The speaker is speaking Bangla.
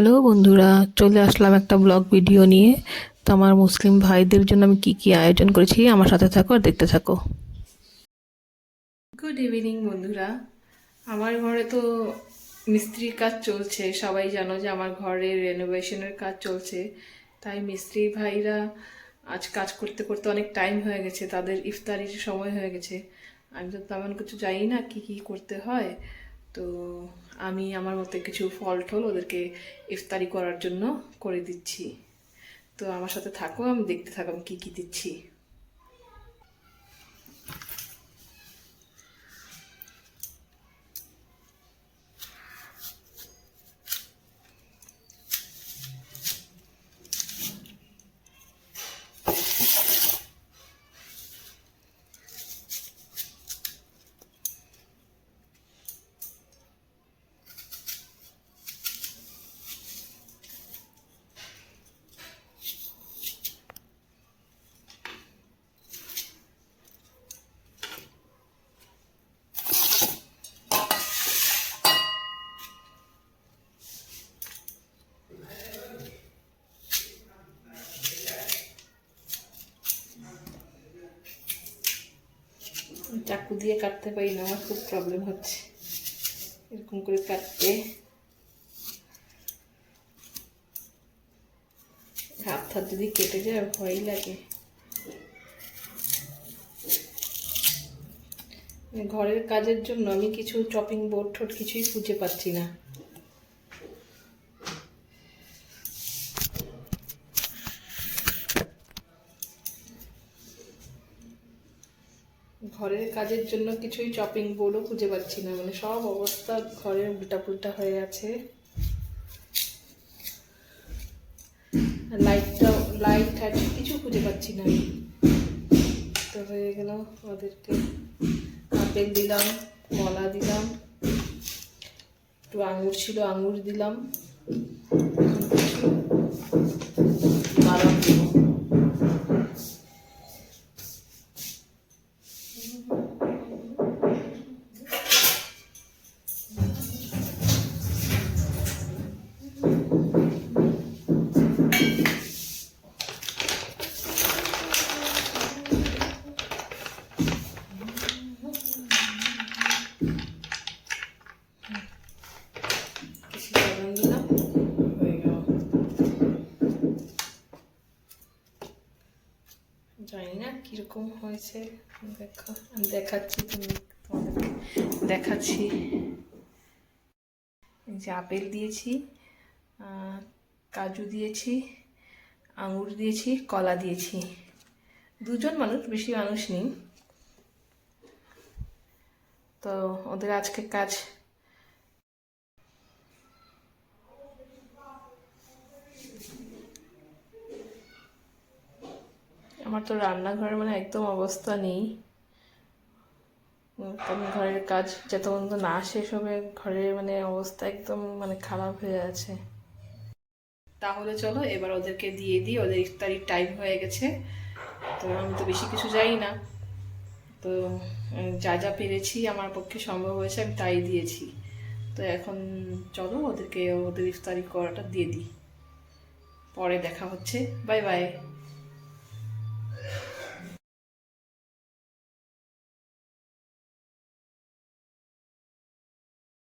হ্যালো বন্ধুরা, চলে আসলাম একটা ব্লগ ভিডিও নিয়ে। তো আমার মুসলিম ভাইদের জন্য আমি কি কি আয়োজন করেছি আমার সাথে থাকো আর দেখতে থাকো। গুড ইভিনিং বন্ধুরা। আমার ঘরে তো মিস্ত্রির কাজ চলছে, সবাই জানো যে আমার ঘরে রেনোভেশনের কাজ চলছে। তাই মিস্ত্রি ভাইরা আজ কাজ করতে করতে অনেক টাইম হয়ে গেছে, তাদের ইফতারির সময় হয়ে গেছে। আমি তো তেমন কিছু জানি না কি কি করতে হয়। তো আমি আমার মতে কিছু ফল টল ওদেরকে ইফতারি করার জন্য করে দিচ্ছি। তো আমার সাথে থাকো, আমি দেখতে থাকো আমি কী কী দিচ্ছি। চাকু দিয়ে কাটতে পারি না, আমার খুব প্রবলেম হচ্ছে এরকম করে কাটতে। হাত হাত যদি কেটে যায় ভয়ই লাগে। ঘরের কাজের জন্য আমি কিছু চপিং বোর্ড ঠোঁট কিছুই খুঁজে পাচ্ছি না। ঘরের কাজের জন্য কিছুই চপিং বোর্ডও খুঁজে পাচ্ছি না, মানে সব অবস্থা ঘরের উল্টাপুল্টা হয়ে আছে। লাইট কিছু খুঁজে পাচ্ছি না আমি। তো হয়ে গেল, ওদেরকে আপেল দিলাম, কলা দিলাম, একটু আঙুর ছিল আঙুর দিলাম, বাদাম দিব। জানি না কিরকম হয়েছে, দেখো আমি দেখাচ্ছি, তোমাদেরকে দেখাচ্ছি। এই যে আপেল দিয়েছি, কাজু দিয়েছি, আঙুর দিয়েছি, কলা দিয়েছি। দুজন মানুষ, বেশি মানুষ নেই। তো ওদের আজকে কাজ। আমার তো রান্নাঘরের মানে একদম অবস্থা নেই। আমি ঘরের কাজ যত পর্যন্ত না শেষ হবে, ঘরের মানে অবস্থা একদম মানে খারাপ হয়ে আছে। তাহলে চলো এবার ওদেরকে দিয়ে দিই, ওদের ইফতারির টাইম হয়ে গেছে। তো আমি তো বেশি কিছু জানি না, তো যা যা পেরেছি আমার পক্ষে সম্ভব হয়েছে আমি তাই দিয়েছি। তো এখন চলো ওদেরকে ওদের ইফতারি করাটা দিয়ে দিই, পরে দেখা হচ্ছে। Bye bye.